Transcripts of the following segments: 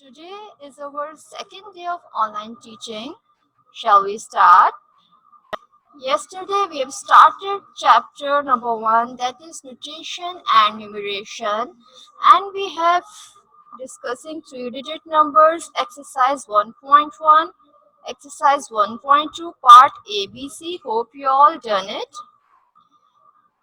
Today is our second day of online teaching. Shall we start? Yesterday we have started chapter number 1, that is nutrition and numeration, and we have discussing 3-digit numbers, exercise 1.1, exercise 1.2, part ABC. Hope you all done it.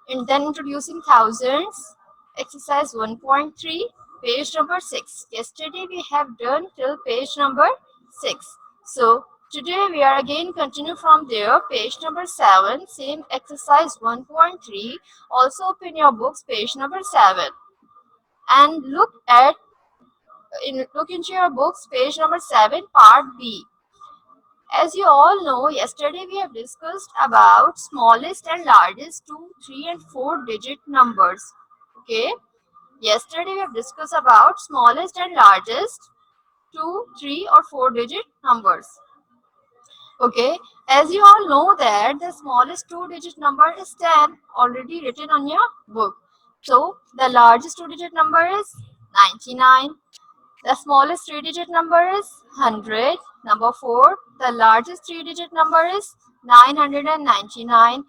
And then introducing thousands, exercise 1.3, page number 6. Yesterday we have done till page number 6. So today we are again continue from there, page number 7, same exercise 1.3. Also open your books, page number 7, and look into your books, page number 7, part B. As you all know, yesterday we have discussed about smallest and largest 2, 3 and 4 digit numbers. Okay. Yesterday we have discussed about smallest and largest 2, 3 or 4 digit numbers. Okay. As you all know that the smallest 2-digit number is 10, already written on your book. So the largest 2-digit number is 99. The smallest 3-digit number is 100. Number 4. The largest 3-digit number is 999.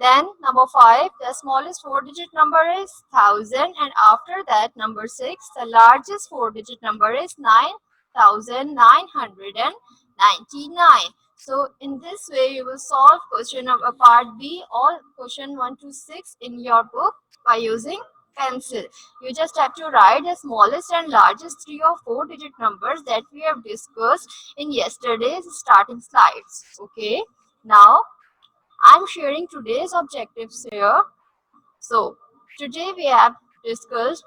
Then number 5. The smallest 4-digit number is 1000. And after that, number 6. The largest 4-digit number is 9999. So in this way, you will solve question of part B, all question 1 to 6 in your book by using pencil. You just have to write the smallest and largest 3 or 4-digit numbers that we have discussed in yesterday's starting slides. Okay. Now I'm sharing today's objectives here. So today we have discussed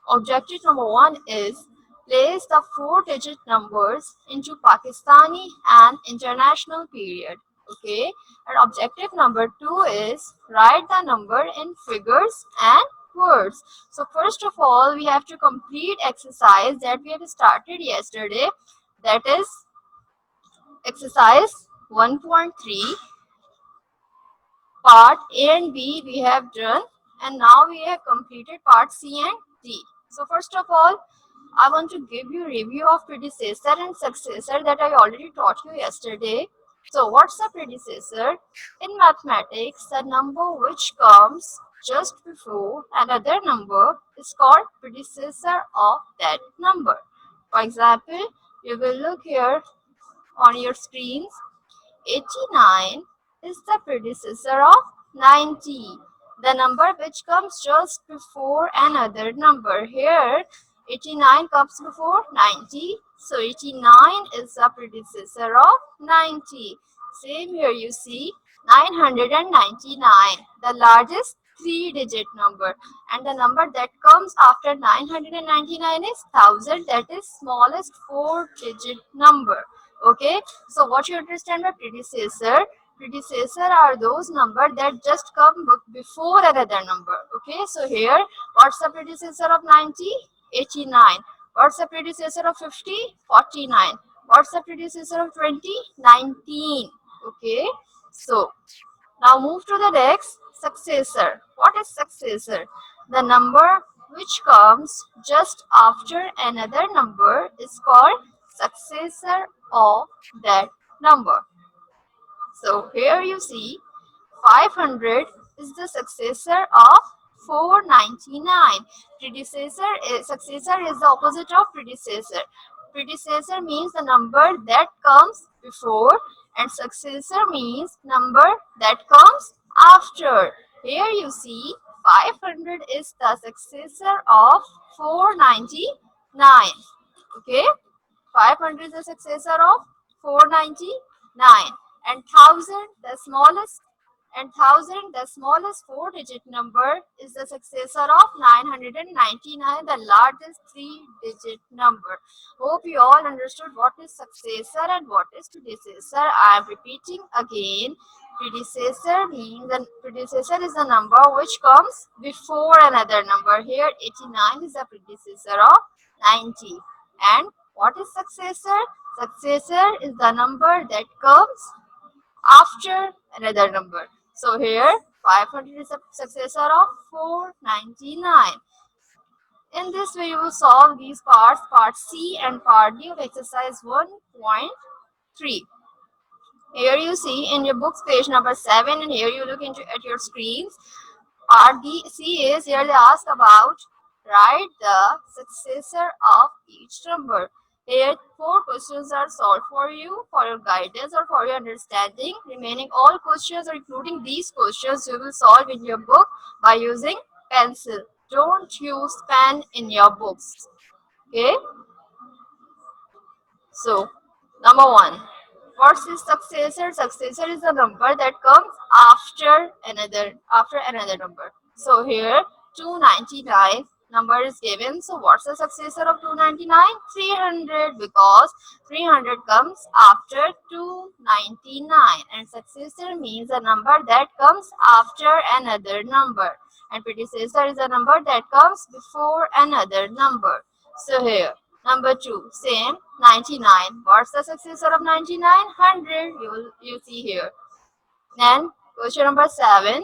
objective number 1 is place the 4-digit numbers into Pakistani and international period. Okay. And objective number 2 is write the number in figures and words. So first of all, we have to complete exercise that we have started yesterday. That is exercise 1.3. Part A and B we have done, and now we have completed part C and D. So first of all, I want to give you review of predecessor and successor that I already taught you yesterday. So what's a predecessor? In mathematics, the number which comes just before another number is called predecessor of that number. For example, you will look here on your screens. 89 is the predecessor of 90, the number which comes just before another number. Here 89 comes before 90, so 89 is the predecessor of 90. Same here, you see 999, the largest 3-digit number, and the number that comes after 999 is 1000, that is smallest 4-digit number. Okay, so what you understand by predecessor? Predecessor are those numbers that just come before another number. Okay, so here what's the predecessor of 90? 89. What's the predecessor of 50? 49. What's the predecessor of 20? 19. Okay, so now move to the next, successor. What is successor? The number which comes just after another number is called successor of that number. So here you see 500 is the successor of 499. Successor is the opposite of predecessor. Predecessor means the number that comes before, and successor means number that comes after. Here you see 500 is the successor of 499. Okay, 500 is the successor of 499, and 1000 the smallest 4-digit number is the successor of 999, the largest 3-digit number. Hope you all understood what is successor and what is predecessor. I am repeating again. Predecessor means the predecessor is the number which comes before another number. Here 89 is the predecessor of 90. And what is successor? Successor is the number that comes after another number. So here 500 is the successor of 499. In this way, you will solve these parts, part C and part D of exercise 1.3. Here you see in your books page number 7, and here you look into at your screens. Part D, C is here they ask about write the successor of each number. Here 4 questions are solved for you for your guidance or for your understanding. Remaining all questions or including these questions you will solve in your book by using pencil. Don't use pen in your books. Okay. So, number 1. What's the successor? Successor is a number that comes after another number. So here 299 number is given. So what's the successor of 299? 300, because 300 comes after 299, and successor means a number that comes after another number, and predecessor is a number that comes before another number. So here number 2, same 99. What's the successor of 99? 100. You see here. Then question number 7,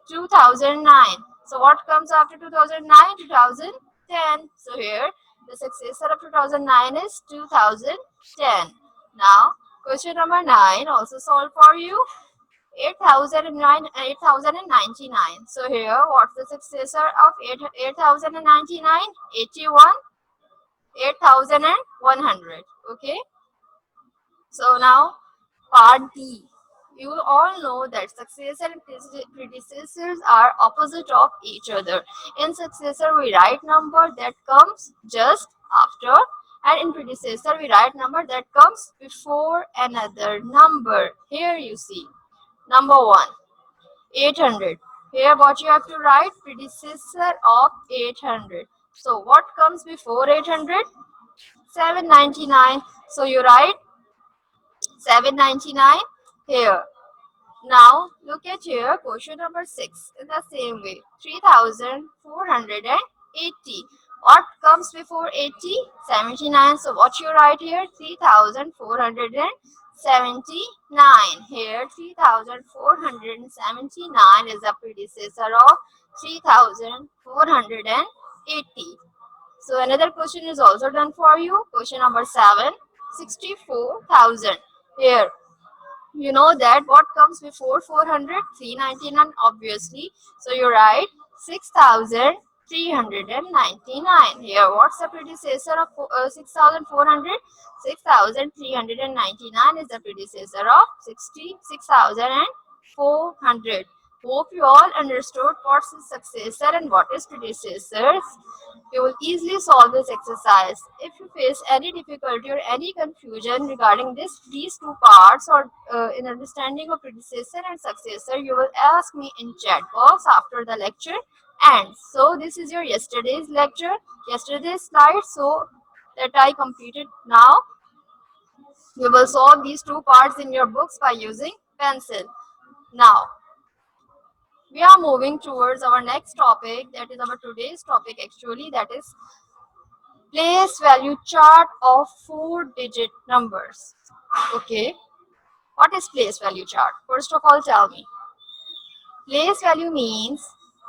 2009. So what comes after 2009? 2010. So here the successor of 2009 is 2010. Now question number 9 also solved for you. 8099. So here what's the successor of 8099? 81. 8100. Okay. So now part D. You all know that successor and predecessors are opposite of each other. In successor we write number that comes just after, and in predecessor we write number that comes before another number. Here you see number 1, 800. Here what you have to write? Predecessor of 800. So what comes before 800? 799. So you write 799 here. Now look at here question number 6 in the same way. 3480. What comes before 80? 79. So what you write here? 3479. Here 3479 is the predecessor of 3480. So another question is also done for you. Question number 7, 64,000. Here, you know that what comes before 400? 399 obviously. So you write 6,399. Here, what's the predecessor of 6,400? 6,399 is the predecessor of 66,400. Hope you all understood what's the successor and what is predecessors. You will easily solve this exercise. If you face any difficulty or any confusion regarding these two parts or in understanding of predecessor and successor, you will ask me in chat box after the lecture. And so this is your yesterday's lecture, yesterday's slide, so that I completed now. You will solve these two parts in your books by using pencil. Now, we are moving towards our next topic, that is our today's topic actually, that is place value chart of 4-digit numbers. Okay, what is place value chart? First of all, tell me. Place value means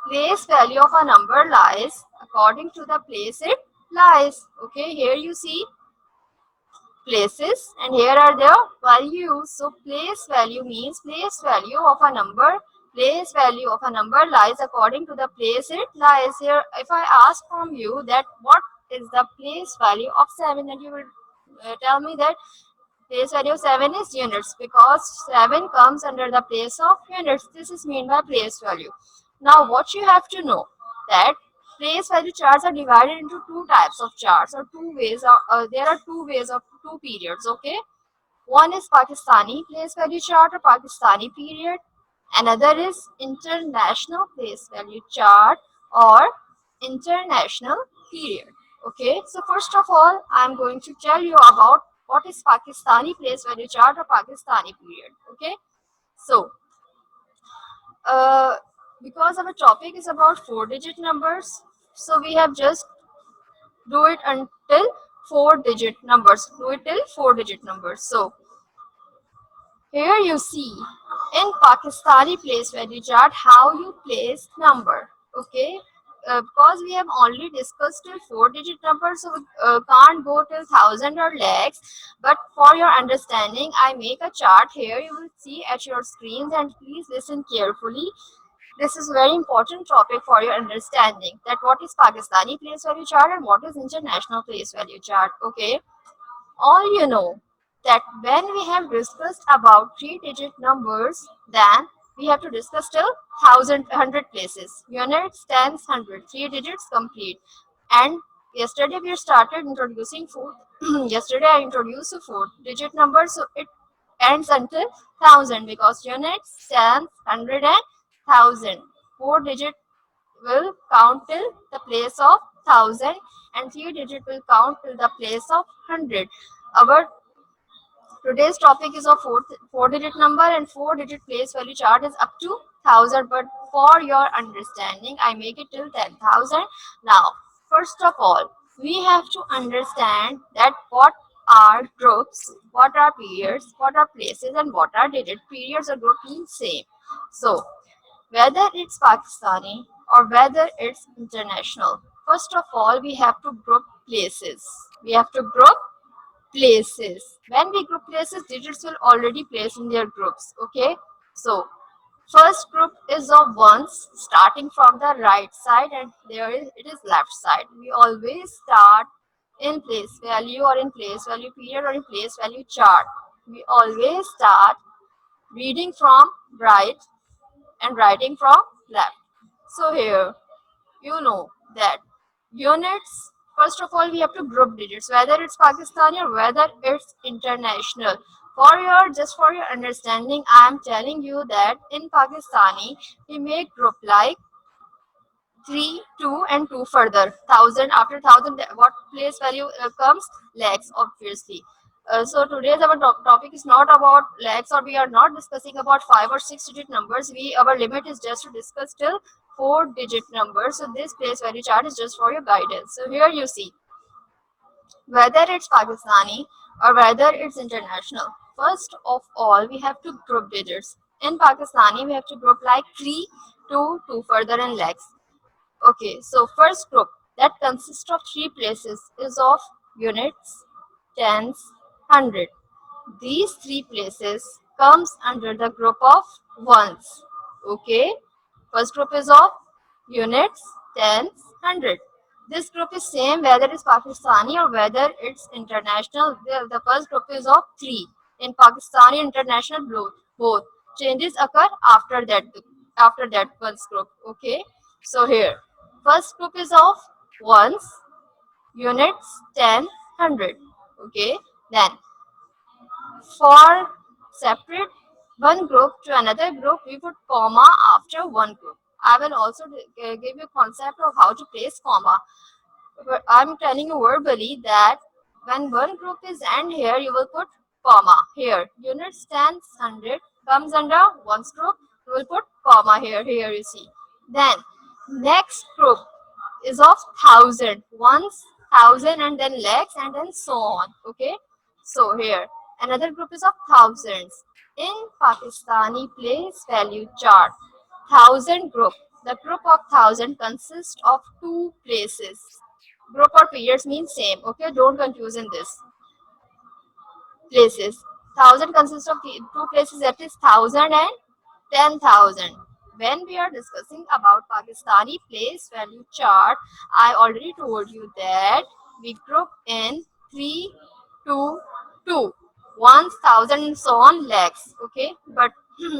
place value of a number lies according to the place it lies. Okay, here you see places and here are their values. So place value means place value of a number. Place value of a number lies according to the place it lies. Here, if I ask from you that what is the place value of 7, and you will tell me that place value of 7 is units, because 7 comes under the place of units. This is meant by place value. Now what you have to know that place value charts are divided into two types of charts, or two ways. There are two ways of two periods. Okay, one is Pakistani place value chart or Pakistani period. Another is international place value chart or international period. Okay, so first of all, I am going to tell you about what is Pakistani place value chart or Pakistani period. Okay, so uh, because our topic is about 4-digit numbers, so we have just do it until 4-digit numbers. Do it till 4-digit numbers. So here you see in Pakistani place value chart how you place number. Okay, because we have only discussed till 4-digit numbers, so we can't go till thousand or lakhs. But for your understanding, I make a chart here. You will see at your screens, and please listen carefully. This is very important topic for your understanding, that what is Pakistani place value chart and what is international place value chart. Okay, all you know that when we have discussed about 3-digit numbers, then we have to discuss till thousand, hundred places. Units, tens, hundred, 3 digits complete. And yesterday we started introducing fourth. Yesterday I introduced a 4-digit number, so it ends until thousand, because units, tens, hundred, and thousand. 4 digit will count till the place of thousand, and 3 digit will count till the place of hundred. Our today's topic is a four-digit number, and 4-digit place value chart is up to thousand. But for your understanding, I make it till 10,000. Now, first of all, we have to understand that what are groups, what are periods, what are places, and what are digit. Periods or group mean same. So, whether it's Pakistani or whether it's international, first of all, we have to group places. We have to group places. When we group places, digits will already place in their groups. Okay, so first group is of ones, starting from the right side, and it is left side. We always start in place value or in place value period or in place value chart. We always start reading from right and writing from left. So here you know that units, first of all, we have to group digits, whether it's Pakistani or whether it's international. Just for your understanding, I am telling you that in Pakistani we make group like 3, 2, and 2 further. Thousand, after thousand, what place value comes? Lakhs, obviously. So today's our topic is not about lakhs, or we are not discussing about 5 or 6-digit numbers. Our limit is just to discuss till 4-digit numbers. So this place value chart is just for your guidance. So here you see whether it's Pakistani or whether it's international. First of all, we have to group digits. In Pakistani, we have to group like 3, 2, 2 further, and lakhs. Okay, so first group that consists of 3 places is of units, tens, hundred. These 3 places comes under the group of ones. Okay, first group is of units, tens, hundred. This group is same whether it's Pakistani or whether it's international. The first group is of 3. In Pakistani international both. Changes occur after that first group. Okay, so here first group is of ones, units, 10, 100. Okay, then for separate one group to another group, we put comma after one group. I will also give you concept of how to place comma. But I'm telling you verbally that when one group is end here, you will put comma here. Unit stands 100 comes under one's group. You will put comma here. Here you see. Then next group is of thousand, ones, thousand, and then lakhs, and then so on. Okay. So here another group is of thousands. In Pakistani place value chart, thousand group. The group of thousand consists of 2 places. Group or periods mean same. Okay, don't confuse in this. Places. Thousand consists of 2 places, that is thousand and 10,000. When we are discussing about Pakistani place value chart, I already told you that we group in 3, 2, 2, 1,000 and so on lakhs. Okay, but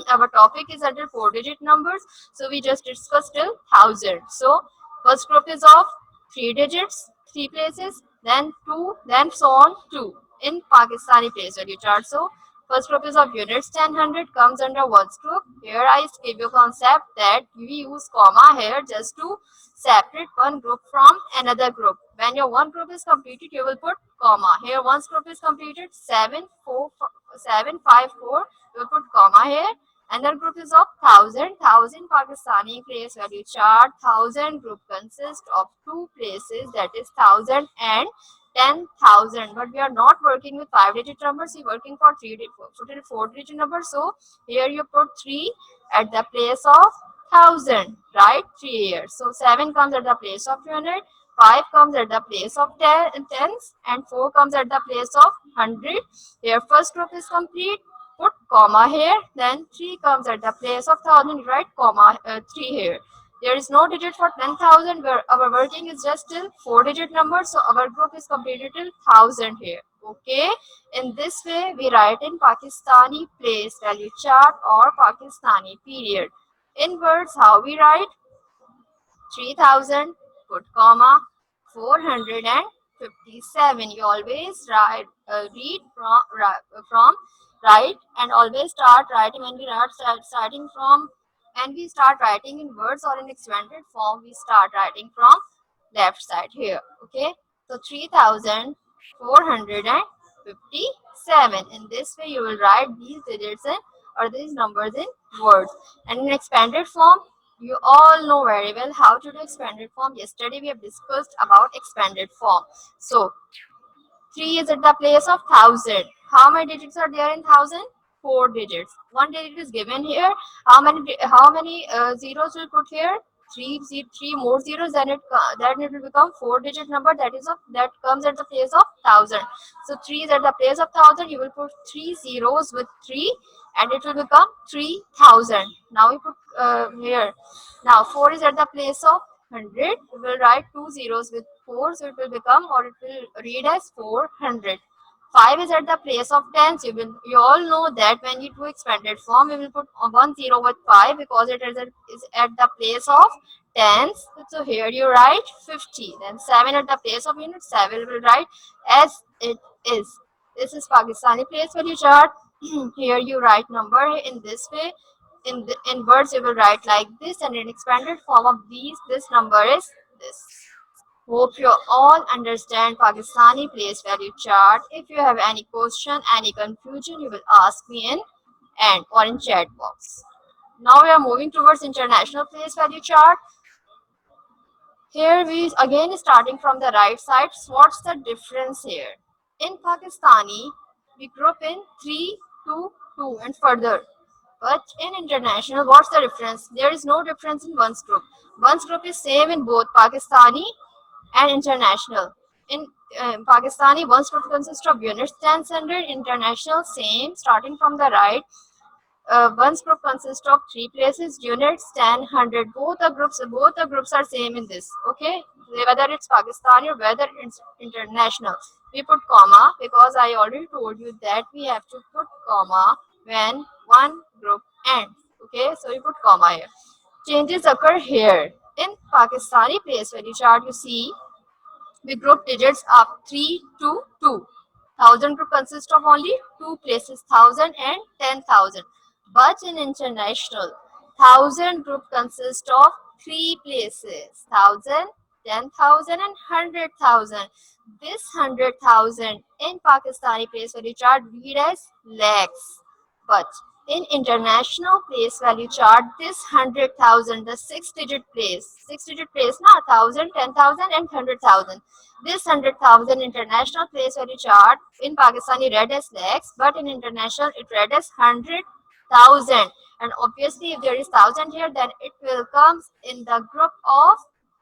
our topic is under 4-digit numbers, so we just discussed till thousand. So first group is of 3 digits, 3 places, then 2, then so on 2 in Pakistani place value chart. So first group is of units, 10, 100 comes under ones group. Here I give you concept that we use comma here just to separate one group from another group. When your one group is completed, you will put comma. Here one's group is completed, 7, 4, 7, 5, 4, you will put comma here. Another group is of thousand Pakistani place value chart. Thousand group consists of 2 places, that is thousand and 10,000. But we are not working with 5-digit numbers, we are working for 4-digit numbers. So here you put 3 at the place of 1000, right? 3 here. So 7 comes at the place of 200, 5 comes at the place of tens, and 4 comes at the place of 100. Here first group is complete. Put comma here. Then 3 comes at the place of 1000. Write comma 3 here. There is no digit for 10,000, where our working is just till 4-digit number. So our group is completed till 1000 here. Okay. In this way, we write in Pakistani place value chart or Pakistani period. In words, how we write? 3000, put comma, 457. You always read from right, and always start writing when we starting from, when we start writing in words or in expanded form, we start writing from left side here. Okay, so 3457. In this way, you will write these digits in, or these numbers in words, and in expanded form, you all know very well how to do expanded form. Yesterday we have discussed about expanded form. So 3 is at the place of 1000. How many digits are there in 1000? 4 digits. One digit is given here. How many zeros will put here? Three more zeros, then it will become 4-digit number, that comes at the place of 1000. So 3 is at the place of 1000. You will put 3 zeros with 3, and it will become 3000. Now we put here. Now 4 is at the place of 100. We will write 2 zeros with 4, so it will become, or it will read as 400. 5 is at the place of tens. You all know that when you do expanded form, we will put 1 0 with 5 because it is at the place of tens. So here you write 50. Then 7 at the place of unit, 7 will write as it is. This is Pakistani place value chart. Here you write number in this way. In words you will write like this, and in expanded form of these, this number is this. Hope you all understand Pakistani place value chart. If you have any question, any confusion, you will ask me in and or in chat box. Now we are moving towards international place value chart. Here we again starting from the right side. So what's the difference here? In Pakistani, we group in 3, 2, 2 and further. But in international, what's the difference? There is no difference in one's group. One's group is same in both Pakistani and international. In Pakistani, one's group consists of units 10 100, international same starting from the right. One's group consists of 3 places, units 10 100. Both the groups are same in this. Okay, whether it's Pakistani or whether it's international. We put comma because I already told you that we have to put comma when one group ends. Okay, so we put comma here. Changes occur here. In Pakistani place value chart, you see we group digits up 3 to 2. 1000 group consists of only 2 places, 1000 and 10,000. But in international, 1000 group consists of 3 places, 1000, 10,000 and 100,000. This 100,000 in Pakistani place value chart read as lakhs. But in international place value chart, this 100,000, the 6-digit place, na 1000, 10,000 and 100,000. This 100,000 international place value chart in Pakistani read as lakhs, but in international it read as 100,000. And obviously, if there is 1000 here, then it will come in the group of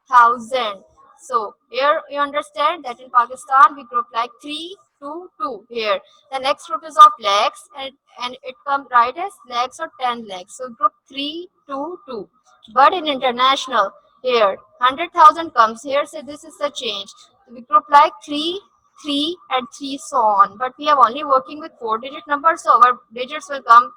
1000. So here you understand that in Pakistan we group like 3 to 2 here. The next group is of lakhs, and it comes right as lakhs or 10 lakhs. So group 3 to 2. But in international, here 100,000 comes here, so this is the change. We group like 3, 3 and 3 so on. But we are only working with 4-digit numbers, so our digits will come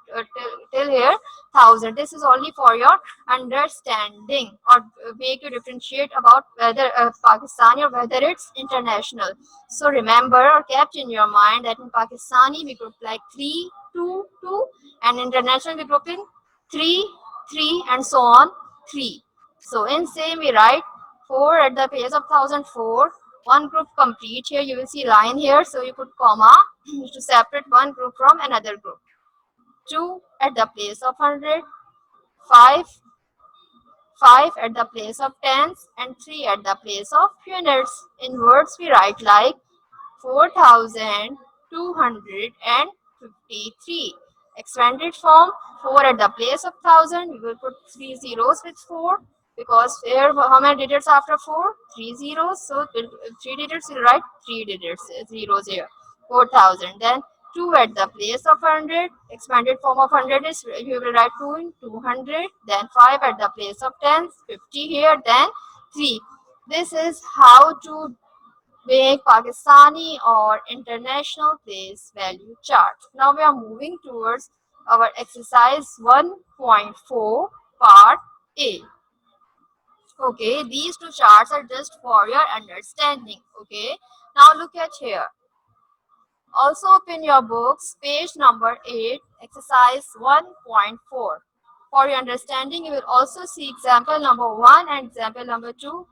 till here 1000. This is only for your understanding, or make you differentiate about whether Pakistani or whether it's international. So remember or kept in your mind that in Pakistani we group like 3, 2, 2, and international we group in 3, 3 and so on 3. So in same we write 4 at the place of 1004. One group complete. Here you will see line here, so you put comma to separate one group from another group. 2 at the place of 100, 5 at the place of tens, and 3 at the place of units. In words we write like 4253. Expanded form, 4 at the place of 1000. We will put 3 zeros with 4 because here how many digits after 4? 3 zeros. So 3 digits, you write 3 digits, zeros here. 4000. Then 2 at the place of 100. Expanded form of 100 is you will write 2 in 200. Then 5 at the place of 10. 50 here. Then 3. This is how to make Pakistani or international place value chart. Now we are moving towards our exercise 1.4 part A. Okay, these two charts are just for your understanding. Okay, now look at here. Also open your books, page number 8, exercise 1.4. For your understanding, you will also see example number 1 and example number 2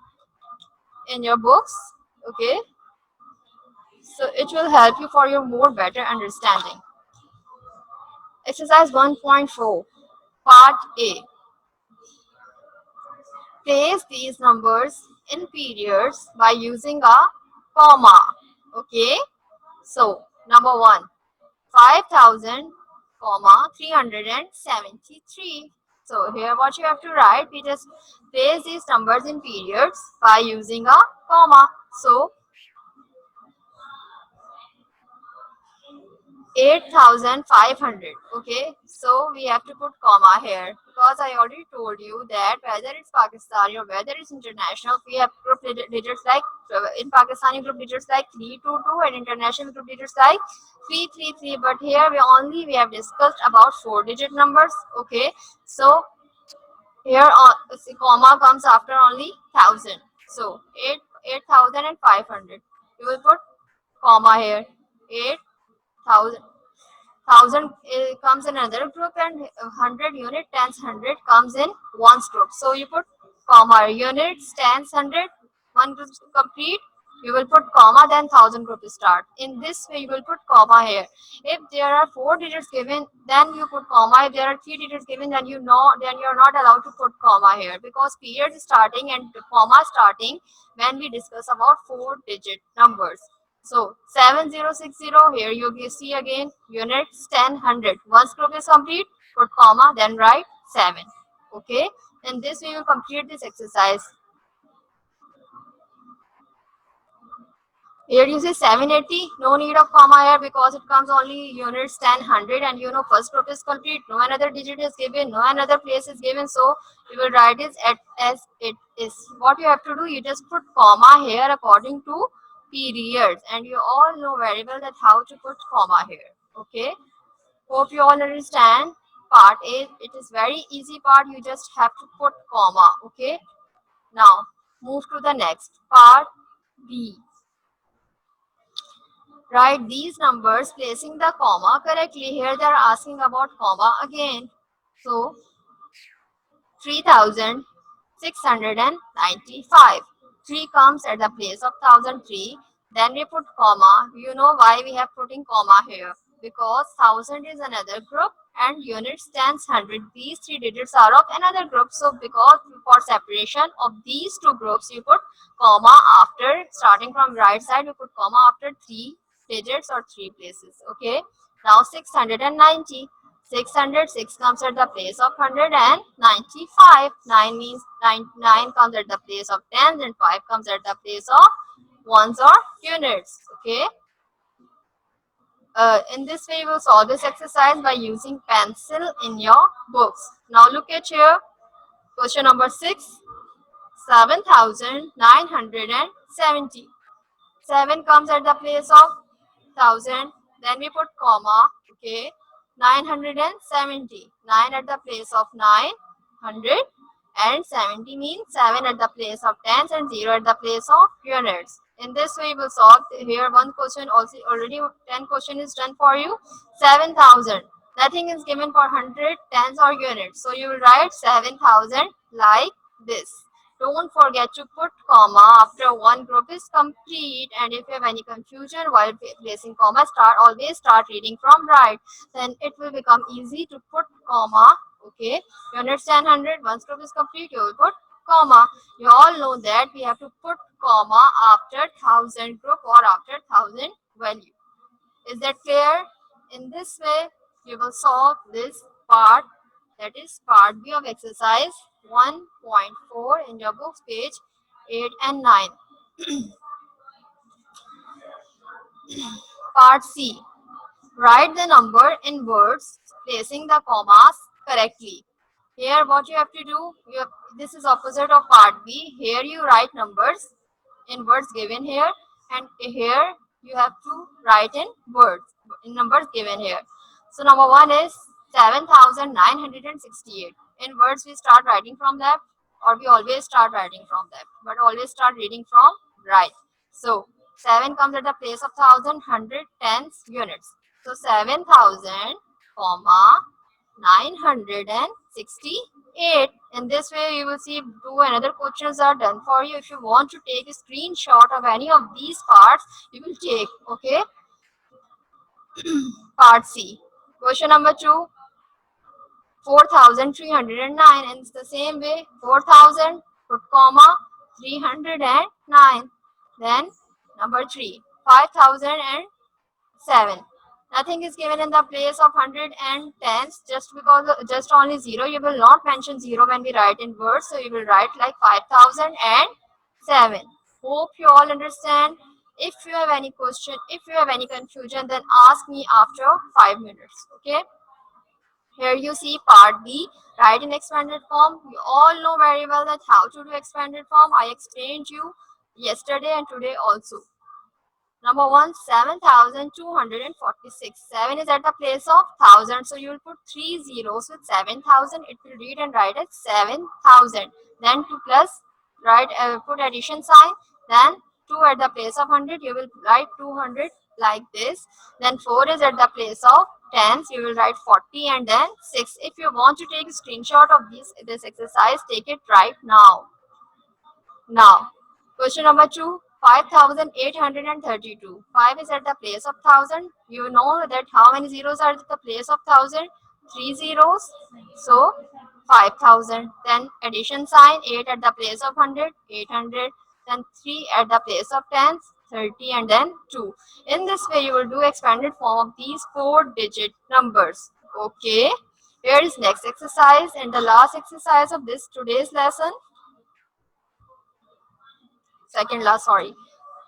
in your books. Okay, so it will help you for your more better understanding. Exercise 1.4, part A. Place these numbers in periods by using a comma. Okay, so number 1, 5000, 373. So here what you have to write, we just place these numbers in periods by using a comma. So 8500. Okay, so we have to put comma here because I already told you that whether it's Pakistani or whether it's international, we have group digits like in Pakistani group digits like 322 and international group digits like 333. But here we have discussed about 4-digit numbers. Okay, so here the comma comes after only 1000. So 8500. You will put comma here. 8000. 1000 comes in another group and 100 unit tens 100 comes in one's group. So you put comma, units tens 100, one group complete, you will put comma, then 1000 group start. In this way you will put comma here. If there are 4 digits given, then you put comma. If there are 3 digits given, then you are not allowed to put comma here because period is starting and comma starting when we discuss about 4-digit numbers. So 7060, here you see again units 10 100. Once group is complete, put comma, then write 7. Okay, and this way you complete this exercise. Here you see 780, no need of comma here because it comes only units 10 100 and you know first group is complete, no another digit is given, no another place is given, so you will write it as it is. What you have to do, you just put comma here according to periods, and you all know very well that how to put comma here. Okay, hope you all understand part A. It is very easy part, you just have to put comma. Okay, now move to the next part B. Write these numbers placing the comma correctly. Here they are asking about comma again. So 3695. 3 comes at the place of 1003. Then we put comma. You know why we have putting comma here? Because 1000 is another group and units tens 100. These 3 digits are of another group. So because for separation of these two groups, you put comma after, starting from right side, you put comma after 3 digits or 3 places. Okay, now 690. 606 comes at the place of 195. 9 means 9 comes at the place of tens and 5 comes at the place of ones or units. Okay, in this way you will solve this exercise by using pencil in your books. Now look at here, question number 6. 7970. 7 comes at the place of 1000, then we put comma. Okay, 970. 9 at the place of 900 and 70 means 7 at the place of tens and 0 at the place of units. In this way we will solve here one question. Also already 10 question is done for you. 7000, nothing is given for 100 tens or units, so you will write 7000 like this. Don't forget to put comma after one group is complete, and if you have any confusion while placing comma, always start reading from right, then it will become easy to put comma. Okay, you understand 100, once group is complete you will put comma. You all know that we have to put comma after 1000 group or after 1000 Is that clear? In this way, you will solve this part, that is part B of exercise 1.4 in your books, page 8 and 9. Part C. Write the number in words, placing the commas correctly. Here what you have to do, this is opposite of part B. Here you write numbers in words given here, and here you have to write in words, in numbers given here. So number 1 is 7,968. In words we start writing from left, or we always start writing from left, but always start reading from right. So 7 comes at the place of 1,000, 100, tens, units. So 7,000, comma 968. In this way you will see two another questions are done for you. If you want to take a screenshot of any of these parts, you will take, okay. Part C. Question number 2, 4,309. In the same way, 4,000, put comma 309. Then number 3, 5,007. Nothing is given in the place of 100 and tens, just because just only 0. You will not mention 0 when we write in words, so you will write like 5,007. Hope you all understand. If you have any question, if you have any confusion, then ask me after 5 minutes. Okay. Here you see part B, write in expanded form. You all know very well that how to do expanded form. I explained you yesterday and today also. Number 1, 7,246. 7 is at the place of 1,000. So you will put 3 zeros with 7,000. It will read and write as 7,000. Then 2 plus, put addition sign. Then 2 at the place of 100. You will write 200 like this. Then 4 is at the place of tens. You will write 40 and then 6. If you want to take a screenshot of this exercise, take it right now. Now, question number 2, 5,832. 5 is at the place of 1,000. You know that how many zeros are at the place of 1,000? 3 zeros. So, 5,000. Then addition sign, 8 at the place of 100, 800. Then 3 at the place of tens, 30, and then 2. In this way, you will do expanded form of these 4-digit numbers. Okay. Here is next exercise and the last exercise of this today's lesson. Second last, sorry.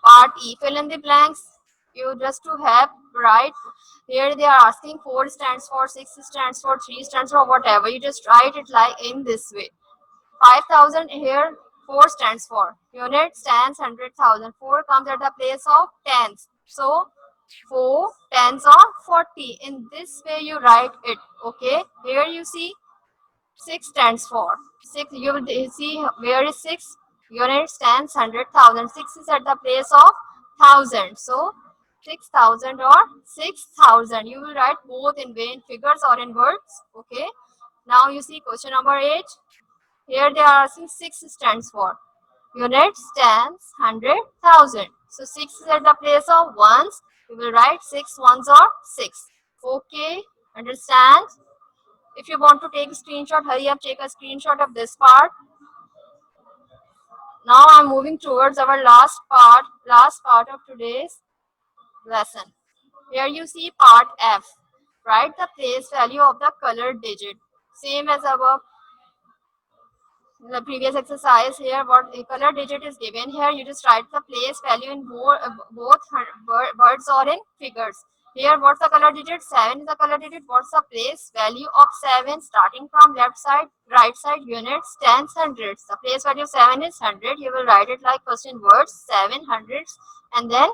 Part E, fill in the blanks. You just to have write. Here they are asking 4 stands for, 6 stands for, 3 stands for, whatever. You just write it like in this way. 5,000 here, 4 stands for. Unit stands 100,000. 4 comes at the place of tens. So 4 tens are 40. In this way you write it. Okay. Here you see 6 stands for. 6, you will see where is 6? Unit stands 100,000. 6 is at the place of 1,000. So 6,000 or 6,000. You will write both in figures or in words. Okay. Now you see question number 8. Here they are asking 6 stands for. Unit stands 100,000. So 6 is at the place of ones. You will write 6 ones or 6. Okay. Understand? If you want to take a screenshot, hurry up, take a screenshot of this part. Now I'm moving towards our last part of today's lesson. Here you see part F. Write the place value of the colored digit. Same as above. The previous exercise, here what the color digit is given here, you just write the place value in both words or in figures. Here what's the color digit? 7 is the color digit. What's the place value of 7 starting from left side, right side, units, tens, hundreds. The place value of 7 is 100. You will write it like first in words 7 hundreds and then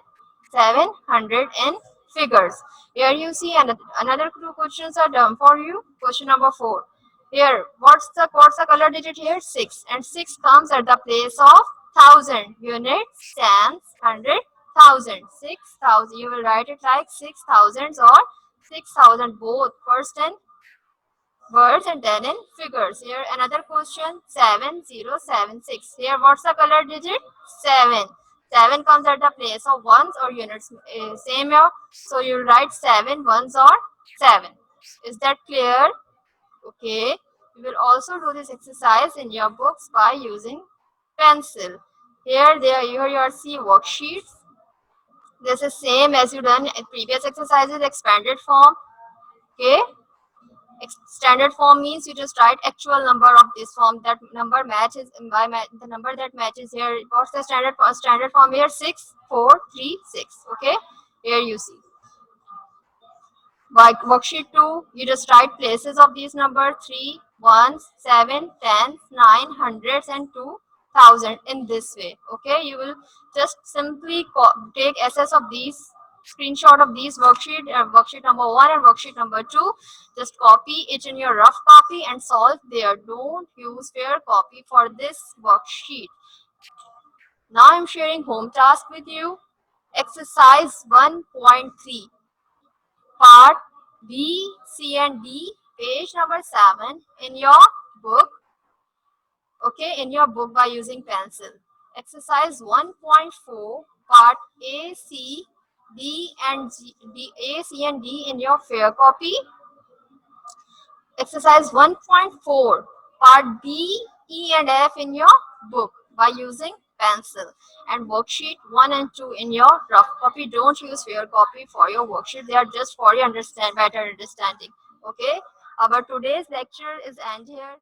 700 in figures. Here you see another two questions are done for you. Question number 4. Here, what's the color digit here? 6. And 6 comes at the place of 1,000. Unit stands 100,000. 6,000. You will write it like 6,000s or 6,000 both first in words and then in figures. Here another question 7076. Here what's the color digit? 7. 7 comes at the place of ones or units. Same here. So you will write 7 ones or 7. Is that clear? Okay, you will also do this exercise in your books by using pencil. Here you see worksheets. This is same as you done in previous exercises, expanded form. Okay. Standard form means you just write actual number of this form. That number matches by the number that matches here. What's the standard form here? 6 4 3 6. Okay, here you see. By worksheet 2, you just write places of these numbers: 3, 1s, 7, 10s, 9, hundreds, and 2,000 in this way. Okay, you will just simply take SS of these, screenshot of these worksheet number 1 and worksheet number 2. Just copy it in your rough copy and solve there. Don't use fair copy for this worksheet. Now I'm sharing home task with you. Exercise 1.3. Part B, C, and D, page number 7 in your book. Okay, in your book by using pencil. Exercise 1.4, part A, C, D, and G, A, C, and D in your fair copy. Exercise 1.4, part B, E, and F in your book by using pencil, and worksheet 1 and 2 in your rough copy. Don't use fair copy for your worksheet. They are just for your better understanding. Okay, our today's lecture is end here.